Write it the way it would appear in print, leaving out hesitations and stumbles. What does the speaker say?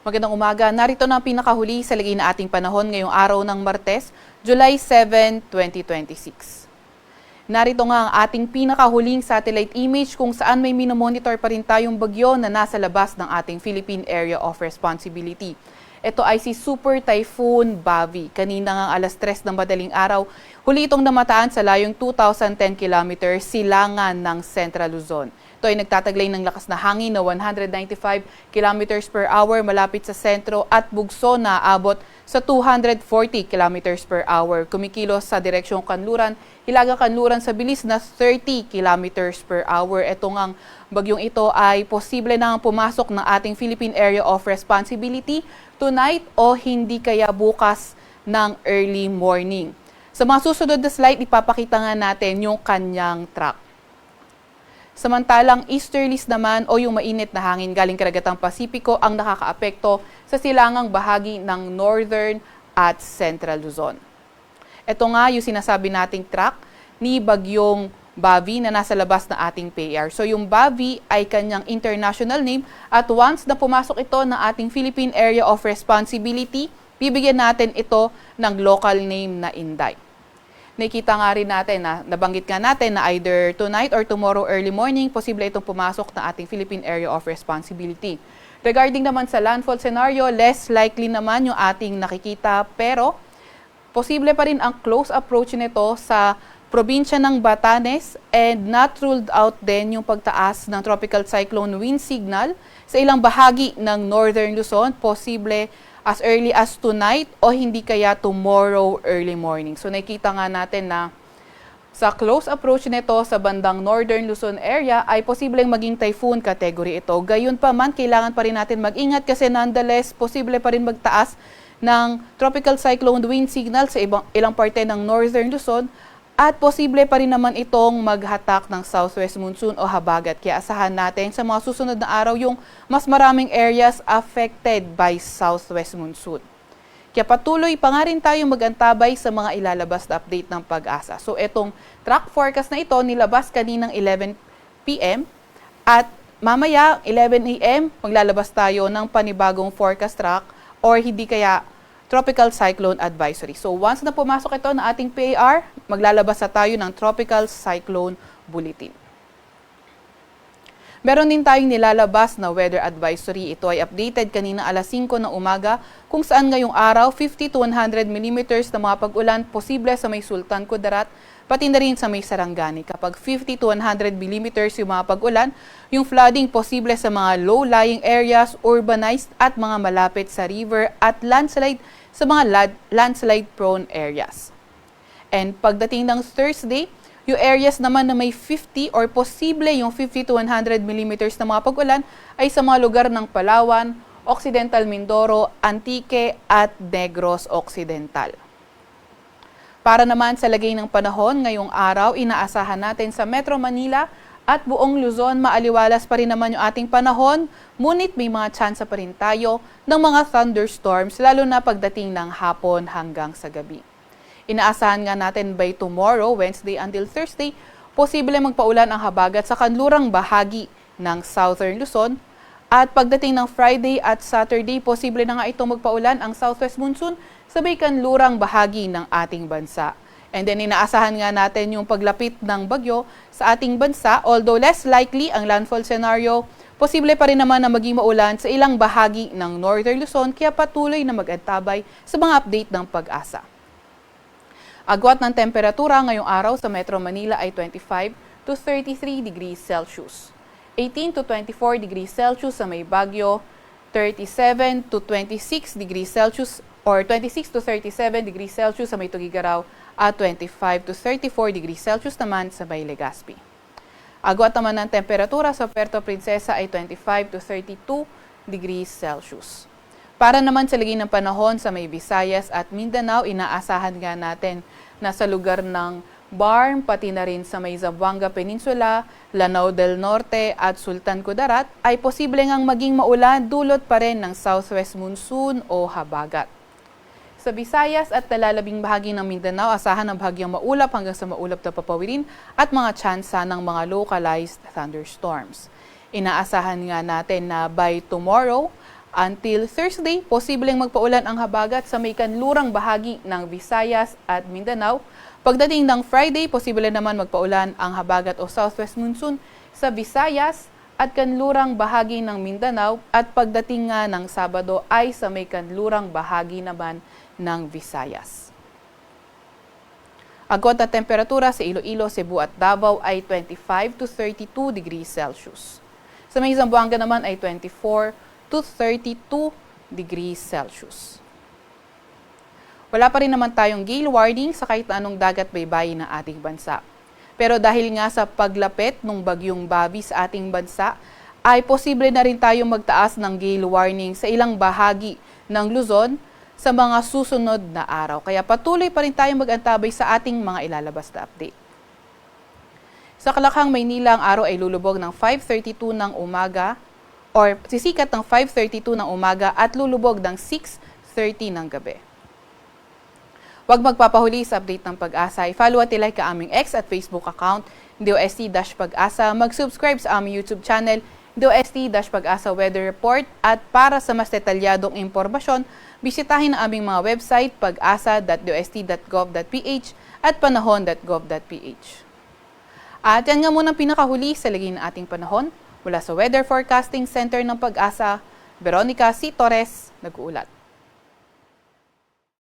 Magandang umaga. Narito na ang pinakahuli sa lagay na ating panahon ngayong araw ng Martes, July 7, 2026. Narito nga ang ating pinakahuling satellite image kung saan may minomonitor pa rin tayong bagyo na nasa labas ng ating Philippine Area of Responsibility. Ito ay si Super Typhoon Bavi. Kanina nga alas 3 ng madaling araw, huli itong namataan sa layong 2,010 kilometers silangan ng Central Luzon. Ito ay nagtataglay ng lakas na hangin na 195 kilometers per hour malapit sa sentro at bugso na abot sa 240 kilometers per hour. Kumikilos sa direksyong Kanluran, Hilaga Kanluran sa bilis na 30 kilometers per hour. Ito ngang bagyong ito ay posible na pumasok ng ating Philippine Area of Responsibility tonight o hindi kaya bukas ng early morning. Sa mga susunod na slide, ipapakita nga natin yung kanyang track. Samantalang easterlies naman o yung mainit na hangin galing karagatang Pasipiko ang nakakaapekto sa silangang bahagi ng Northern at Central Luzon. Ito nga yung sinasabi nating track ni Bagyong Bavi na nasa labas ng ating PAR. So yung Bavi ay kanyang international name at once na pumasok ito ng ating Philippine Area of Responsibility, bibigyan natin ito ng local name na Inday. Nakita nga rin natin na nabanggit nga natin na either tonight or tomorrow early morning, posible itong pumasok na ating Philippine Area of Responsibility. Regarding naman sa landfall scenario, less likely naman yung ating nakikita pero posible pa rin ang close approach nito sa probinsya ng Batanes and not ruled out din yung pagtaas ng tropical cyclone wind signal sa ilang bahagi ng Northern Luzon, posible as early as tonight o hindi kaya tomorrow early morning. So nakita nga natin na sa close approach nito sa bandang Northern Luzon area ay posibleng maging typhoon category ito. Gayun pa man, kailangan pa rin natin mag-ingat kasi nonetheless, posible pa rin magtaas ng tropical cyclone wind signal sa ilang parte ng Northern Luzon at posible pa rin naman itong maghatak ng southwest monsoon o habagat. Kaya asahan natin sa mga susunod na araw yung mas maraming areas affected by southwest monsoon. Kaya patuloy pa nga rin tayong mag-antabay sa mga ilalabas na update ng Pag-asa. So itong track forecast na ito nilabas kaninang 11 p.m. at mamaya 11 a.m. maglalabas tayo ng panibagong forecast track or hindi kaya Tropical Cyclone Advisory. So once na pumasok ito na ating PAR, maglalabas na tayo ng Tropical Cyclone Bulletin. Meron din tayong nilalabas na weather advisory. Ito ay updated kanina alas 5 ng umaga kung saan ngayong araw 50 to 100 millimeters na mga pag-ulan posible sa may Sultan Kudarat pati na rin sa may Sarangani. Kapag 50 to 100 millimeters yung mga pag-ulan, yung flooding posible sa mga low-lying areas, urbanized at mga malapit sa river at landslide sa mga landslide-prone areas. And pagdating ng Thursday, yung areas naman na may 50 or posible yung 50 to 100 millimeters na mga pag-ulan ay sa mga lugar ng Palawan, Occidental Mindoro, Antique at Negros Occidental. Para naman sa lagay ng panahon ngayong araw, inaasahan natin sa Metro Manila at buong Luzon, maaliwalas pa rin naman yung ating panahon, ngunit may mga tsansa pa rin tayo ng mga thunderstorms, lalo na pagdating ng hapon hanggang sa gabi. Inaasahan nga natin by tomorrow, Wednesday until Thursday, posible magpaulan ang habagat sa kanlurang bahagi ng Southern Luzon. At pagdating ng Friday at Saturday, posible na nga itong magpaulan ang southwest monsoon sa may kanlurang bahagi ng ating bansa. And then inaasahan nga natin yung paglapit ng bagyo sa ating bansa, although less likely ang landfall scenario, posible pa rin naman na maging maulan sa ilang bahagi ng Northern Luzon, kaya patuloy na mag-antabay sa mga update ng Pag-asa. Agwat ng temperatura ngayong araw sa Metro Manila ay 25 to 33 degrees Celsius. 18 to 24 degrees Celsius sa may Baguio, 37 to 26 degrees Celsius or 26 to 37 degrees Celsius sa may Tugigaraw at 25 to 34 degrees Celsius naman sa may Legazpi. Agwat naman ng temperatura sa Puerto Princesa ay 25 to 32 degrees Celsius. Para naman sa lagay ng panahon sa may Visayas at Mindanao, inaasahan nga natin na sa lugar ng Barm, pati na rin sa may Zamboanga Peninsula, Lanao del Norte at Sultan Kudarat ay posible ngang maging maulan dulot pa rin ng southwest monsoon o habagat. Sa Visayas at nalalabing bahagi ng Mindanao, asahan ang bahagyang maulap hanggang sa maulap na papawirin at mga tsansa ng mga localized thunderstorms. Inaasahan nga natin na by tomorrow Until Thursday, posibleng magpaulan ang habagat sa may kanlurang bahagi ng Visayas at Mindanao. Pagdating ng Friday, posible naman magpaulan ang habagat o southwest monsoon sa Visayas at kanlurang bahagi ng Mindanao. At pagdating nga ng Sabado ay sa may kanlurang bahagi naman ng Visayas. Agwat na temperatura sa Iloilo, Cebu at Davao ay 25 to 32 degrees Celsius. Sa may Zamboanga naman ay 24 to 32 degrees Celsius. Wala pa rin naman tayong gale warning sa kahit anong dagat baybayin ng ating bansa. Pero dahil nga sa paglapit ng bagyong Bobby sa ating bansa, ay posible na rin tayong magtaas ng gale warning sa ilang bahagi ng Luzon sa mga susunod na araw. Kaya patuloy pa rin tayong mag-antabay sa ating mga ilalabas na update. Sa Kalakhang, Maynila, ang araw ay lulubog ng 5:32 ng umaga or sisikat ng 5:32 ng umaga at lulubog ng 6:30 ng gabi. Huwag magpapahuli sa update ng Pag-asa. I-follow at i-like ka aming X at Facebook account, DOST-Pag-asa. Mag-subscribe sa aming YouTube channel, DOST-Pag-asa Weather Report. At para sa mas detalyadong impormasyon, bisitahin ang aming mga website, pag-asa.dost.gov.ph at panahon.gov.ph. At yan nga muna ang pinakahuli sa lagay ng ating panahon. Mula sa Weather Forecasting Center ng Pag-asa, Veronica C. Torres, nag-uulat.